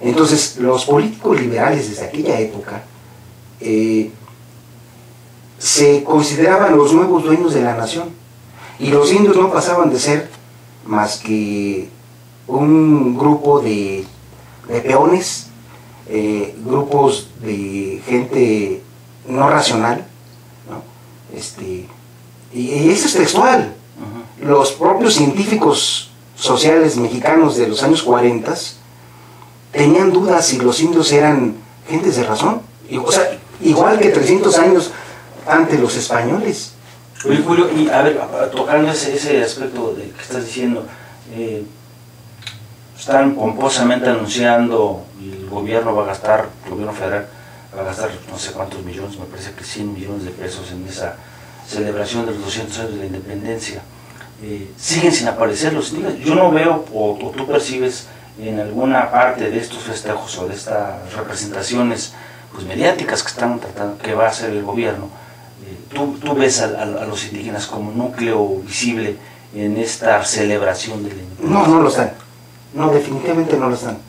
Entonces, los políticos liberales desde aquella época se consideraban los nuevos dueños de la nación, y los indios no pasaban de ser más que un grupo de peones, grupos de gente no racional, ¿no? Y eso es textual. Los propios científicos sociales mexicanos de los años 40 tenían dudas si los indios eran gentes de razón, o sea, igual que 300 años ante los españoles. Oye, Julio, y a ver, tocando ese aspecto de que estás diciendo, están pomposamente anunciando, y el gobierno va a gastar, el gobierno federal va a gastar no sé cuántos millones, me parece que 100 millones de pesos en esa celebración de los 200 años de la independencia. Siguen sin aparecer los indígenas. Yo no veo, o tú percibes en alguna parte de estos festejos o de estas representaciones pues mediáticas que están tratando, que va a hacer el gobierno, tú ves a los indígenas como núcleo visible en esta celebración de la independencia. No lo están. No, definitivamente no lo están.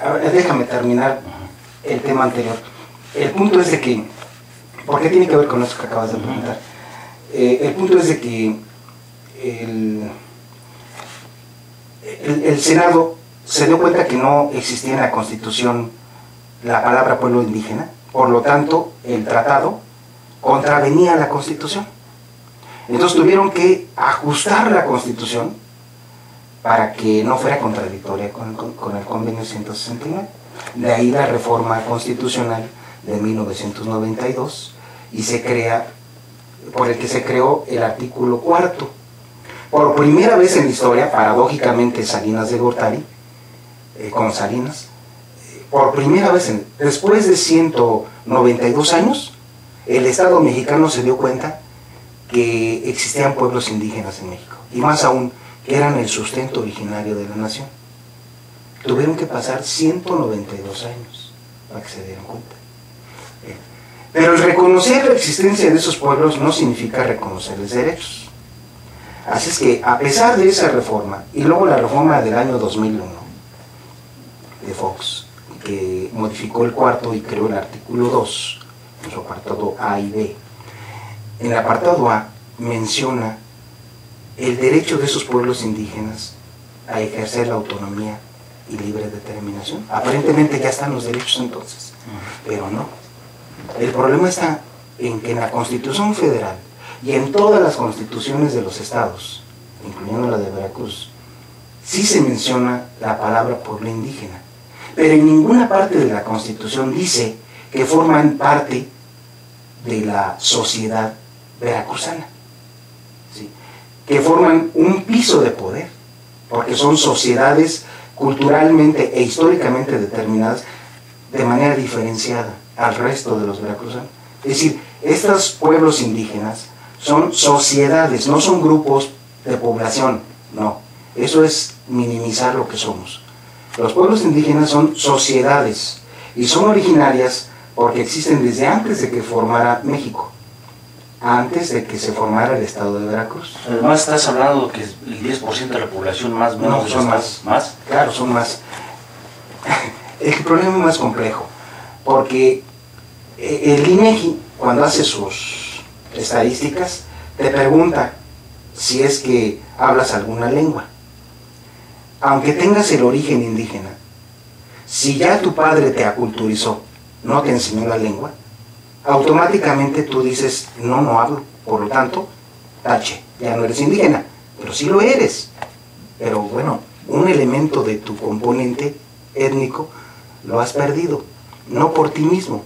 A ver, déjame terminar el tema anterior. El punto es de que, ¿por qué tiene que ver con eso que acabas de preguntar? El punto es de que el Senado se dio cuenta que no existía en la Constitución la palabra pueblo indígena, por lo tanto el tratado contravenía a la Constitución. Entonces tuvieron que ajustar la Constitución para que no fuera contradictoria con el convenio 169. De ahí la reforma constitucional de 1992 y se crea, por el que se creó el artículo 4. Por primera vez en la historia, paradójicamente Salinas de Gortari, con Salinas, por primera vez, después de 192 años, el Estado mexicano se dio cuenta que existían pueblos indígenas en México, y más aún, que eran el sustento originario de la nación. Tuvieron que pasar 192 años para que se dieran cuenta. Pero el reconocer la existencia de esos pueblos no significa reconocerles derechos. Así es que, a pesar de esa reforma, y luego la reforma del año 2001 de Fox, que modificó el cuarto y creó el artículo 2, en su apartado A y B, en el apartado A menciona el derecho de esos pueblos indígenas a ejercer la autonomía y libre determinación. Aparentemente ya están los derechos entonces, pero no. El problema está en que en la Constitución Federal y en todas las constituciones de los estados, incluyendo la de Veracruz, sí se menciona la palabra pueblo indígena, pero en ninguna parte de la Constitución dice que forman parte de la sociedad veracruzana, ¿sí? Que forman un piso de poder, porque son sociedades culturalmente e históricamente determinadas de manera diferenciada al resto de los veracruzanos. Es decir, estos pueblos indígenas son sociedades, no son grupos de población, no. Eso es minimizar lo que somos. Los pueblos indígenas son sociedades y son originarias porque existen desde antes de que formara México, antes de que se formara el estado de Veracruz. Además estás hablando de que el 10% de la población más menos. No, son más. ¿Más? Claro, son más. El problema es más complejo, porque el INEGI, cuando hace sus estadísticas, te pregunta si es que hablas alguna lengua. Aunque tengas el origen indígena, si ya tu padre te aculturizó, no te enseñó la lengua, automáticamente tú dices, no hablo, por lo tanto, tache, ya no eres indígena, pero sí lo eres. Pero bueno, un elemento de tu componente étnico lo has perdido, no por ti mismo,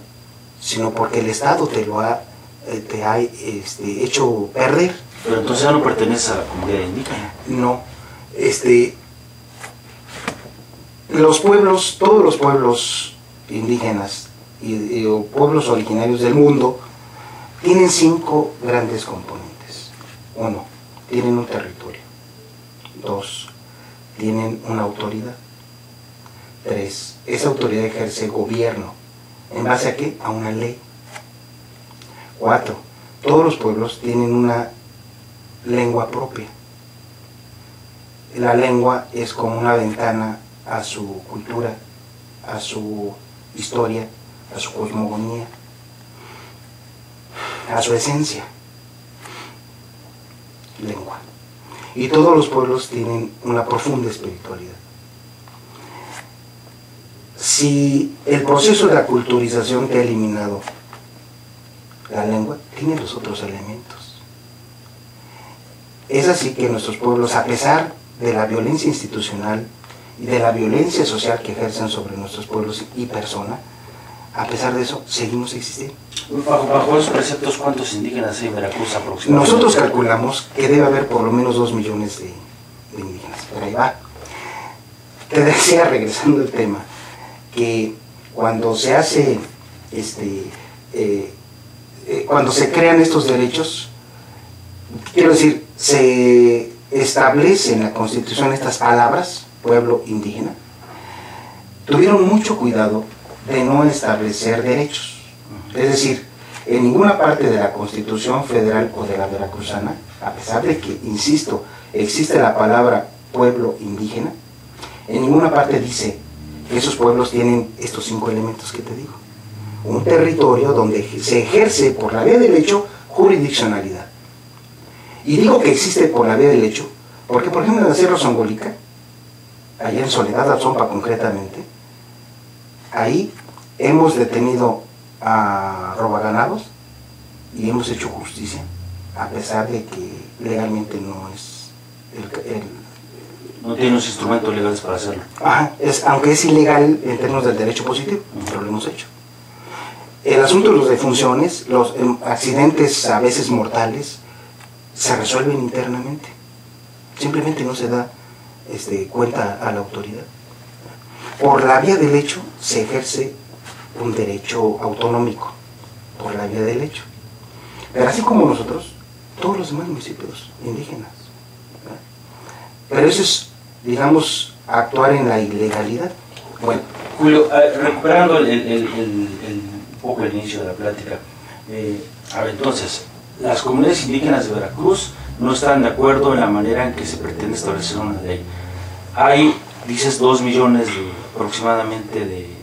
sino porque el Estado te ha hecho perder. Pero entonces ya no perteneces a la comunidad indígena. No, los pueblos, todos los pueblos indígenas y pueblos originarios del mundo tienen 5 grandes componentes. 1, tienen un territorio. 2, tienen una autoridad. 3, esa autoridad ejerce gobierno. ¿En base a qué? A una ley. 4, todos los pueblos tienen una lengua propia. La lengua es como una ventana a su cultura, a su historia, a su cosmogonía, a su esencia. Lengua. Y todos los pueblos tienen una profunda espiritualidad. Si el proceso de aculturización te ha eliminado la lengua, tiene los otros elementos. Es así que nuestros pueblos, a pesar de la violencia institucional y de la violencia social que ejercen sobre nuestros pueblos y personas, a pesar de eso, seguimos existiendo. Bajo esos preceptos, ¿cuántos indígenas hay en Veracruz aproximadamente? Nosotros calculamos que debe haber por lo menos 2 millones de indígenas, pero ahí va. Te decía, regresando al tema, que cuando se hace, cuando se crean estos derechos, quiero decir, se establece en la Constitución estas palabras, pueblo indígena, tuvieron mucho cuidado de no establecer derechos. Es decir, en ninguna parte de la Constitución Federal o de la veracruzana, a pesar de que, insisto, existe la palabra pueblo indígena, en ninguna parte dice que esos pueblos tienen estos 5 elementos que te digo. Un territorio donde se ejerce por la vía del hecho jurisdiccionalidad. Y digo que existe por la vía del hecho porque, por ejemplo, en la Sierra Zongolica, allá en Soledad Atzompa concretamente, ahí hemos detenido a robaganados y hemos hecho justicia, a pesar de que legalmente no es no tiene los instrumentos legales para hacerlo. Ajá, aunque es ilegal en términos del derecho positivo, pero lo hemos hecho. El asunto de las defunciones, los accidentes a veces mortales, se resuelven internamente. Simplemente no se da cuenta a la autoridad. Por la vía del hecho se ejerce un derecho autonómico, por la vía del hecho. Pero así como nosotros, todos los demás municipios indígenas. ¿Verdad? Pero eso es, digamos, actuar en la ilegalidad. Bueno, Julio, recuperando un poco el inicio de la plática, a ver, entonces, las comunidades indígenas de Veracruz no están de acuerdo en la manera en que se pretende establecer una ley. Hay, dices, 2 millones aproximadamente de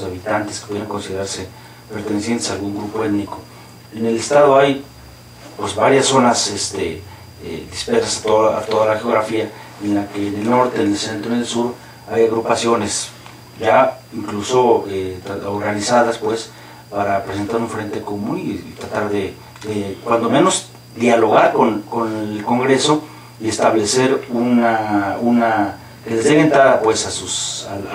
habitantes que pudieran considerarse pertenecientes a algún grupo étnico. En el estado hay pues varias zonas dispersas a toda la geografía, en la que en el norte, en el centro y en el sur hay agrupaciones ya incluso organizadas pues para presentar un frente común y tratar de cuando menos dialogar con el Congreso y establecer que les den entrada pues a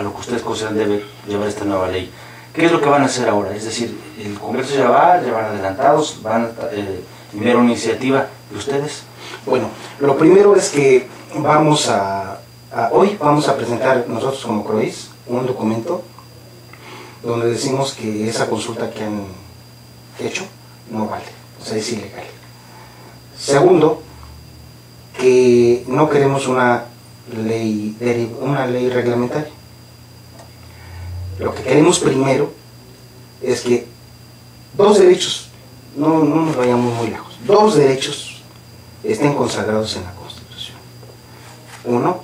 lo que ustedes consideran debe llevar esta nueva ley. ¿Qué es lo que van a hacer ahora? Es decir, el Congreso ya van adelantados, van a enviar una iniciativa de ustedes. Bueno, lo primero es que hoy vamos a presentar nosotros como CROIS un documento donde decimos que esa consulta que han hecho no vale, o sea, es ilegal. Segundo, que no queremos una ley reglamentaria. Lo que queremos primero es que 2 derechos, no nos vayamos muy lejos, 2 derechos estén consagrados en la Constitución. Uno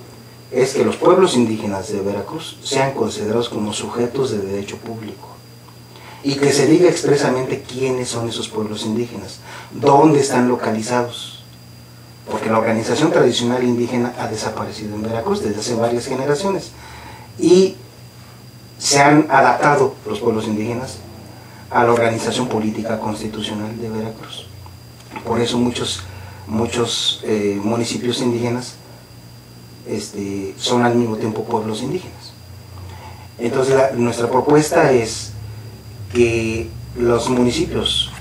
es que los pueblos indígenas de Veracruz sean considerados como sujetos de derecho público y que se diga expresamente quiénes son esos pueblos indígenas, dónde están localizados, porque la organización tradicional indígena ha desaparecido en Veracruz desde hace varias generaciones y se han adaptado los pueblos indígenas a la organización política constitucional de Veracruz. Por eso muchos municipios indígenas son al mismo tiempo pueblos indígenas. Entonces nuestra propuesta es que los municipios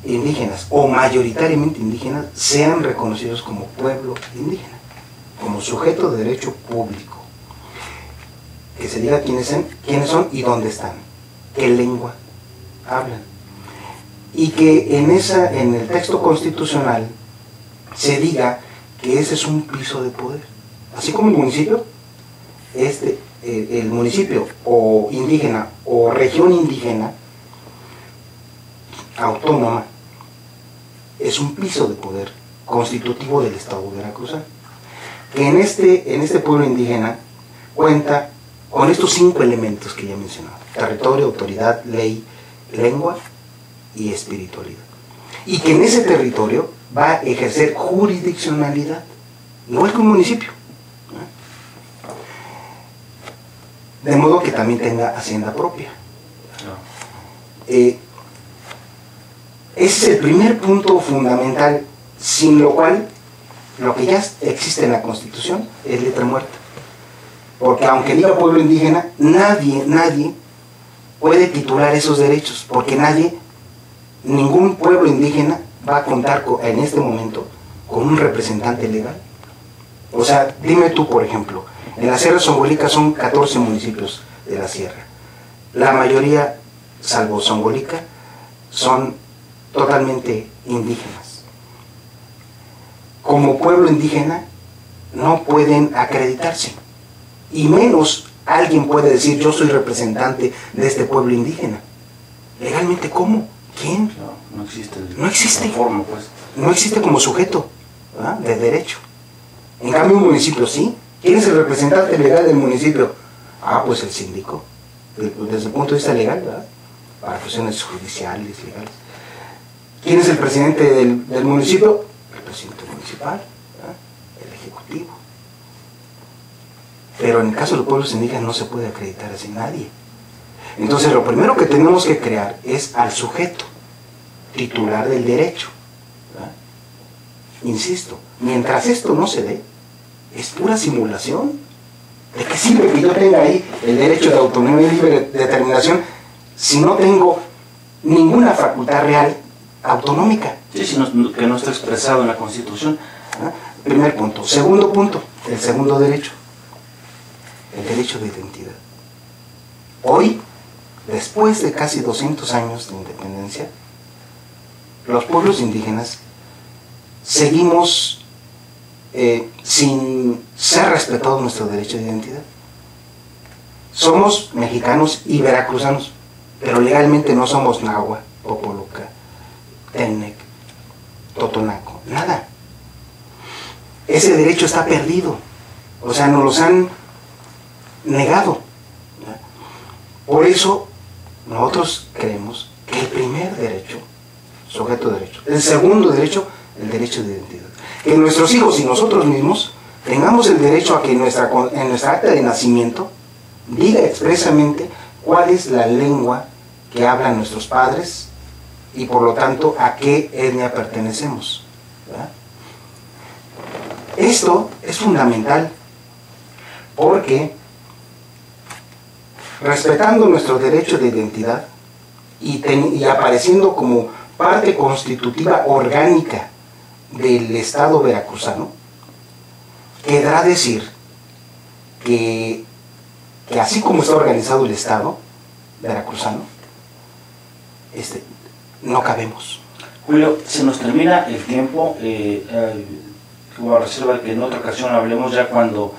indígenas o mayoritariamente indígenas sean reconocidos como pueblo indígena, como sujeto de derecho público, que se diga quiénes son y dónde están, qué lengua hablan, y que en el texto constitucional se diga que ese es un piso de poder, así como el municipio, el municipio o indígena o región indígena autónoma es un piso de poder constitutivo del Estado veracruzano. que en este pueblo indígena cuenta con estos 5 elementos que ya mencionaba: territorio, autoridad, ley, lengua y espiritualidad. Y que en ese territorio va a ejercer jurisdiccionalidad, igual que un municipio. De modo que también tenga hacienda propia. Ese es el primer punto fundamental, sin lo cual lo que ya existe en la Constitución es letra muerta. Porque aunque diga pueblo indígena, nadie puede titular esos derechos, porque ningún pueblo indígena va a contar en este momento con un representante legal. O sea, dime tú, por ejemplo, en la Sierra Zongolica son 14 municipios de la sierra. La mayoría, salvo Zongolica, son totalmente indígenas. Como pueblo indígena no pueden acreditarse, y menos alguien puede decir: yo soy representante de este pueblo indígena. Legalmente, ¿cómo? ¿Quién? No existe. No existe. Forma, pues. No existe como sujeto, ¿verdad?, de derecho. En cambio, un municipio sí. ¿Quién es el representante legal del municipio? Pues el síndico, desde el punto de vista legal, ¿verdad?, para cuestiones judiciales, legales. ¿Quién es el presidente del municipio? El presidente municipal, ¿verdad?, el ejecutivo. Pero en el caso de los pueblos indígenas no se puede acreditar así nadie. Entonces lo primero que tenemos que crear es al sujeto titular del derecho, ¿verdad? Insisto, mientras esto no se dé, es pura simulación. ¿De qué sirve que yo tenga ahí el derecho de autonomía y libre determinación si no tengo ninguna facultad real autonómica? Sí, que no está expresado en la Constitución. Primer punto. Segundo punto, el segundo derecho, el derecho de identidad. Hoy, después de casi 200 años de independencia, los pueblos indígenas seguimos sin ser respetado nuestro derecho de identidad. Somos mexicanos y veracruzanos, pero legalmente no somos náhuatl, popoluca, tenec, totonaco, nada. Ese derecho está perdido, o sea, nos los han negado. Por eso nosotros creemos que el primer derecho, sujeto de derecho, el segundo derecho, el derecho de identidad. Que nuestros hijos y nosotros mismos tengamos el derecho a que en nuestra acta de nacimiento diga expresamente cuál es la lengua que hablan nuestros padres y por lo tanto a qué etnia pertenecemos, ¿verdad? Esto es fundamental porque respetando nuestro derecho de identidad y apareciendo como parte constitutiva orgánica del Estado veracruzano, quedará decir que así como está organizado el Estado veracruzano, no cabemos. Julio, se nos termina el tiempo. A reserva de que en otra ocasión hablemos ya cuando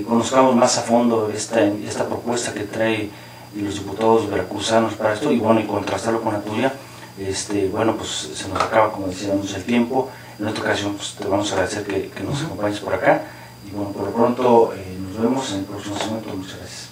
conozcamos más a fondo esta propuesta que trae los diputados veracruzanos para esto, y bueno, y contrastarlo con la tuya. Bueno, pues se nos acaba, como decíamos, el tiempo. En otra ocasión pues, te vamos a agradecer que nos acompañes por acá, y bueno, por lo pronto nos vemos en el próximo segmento. Muchas gracias.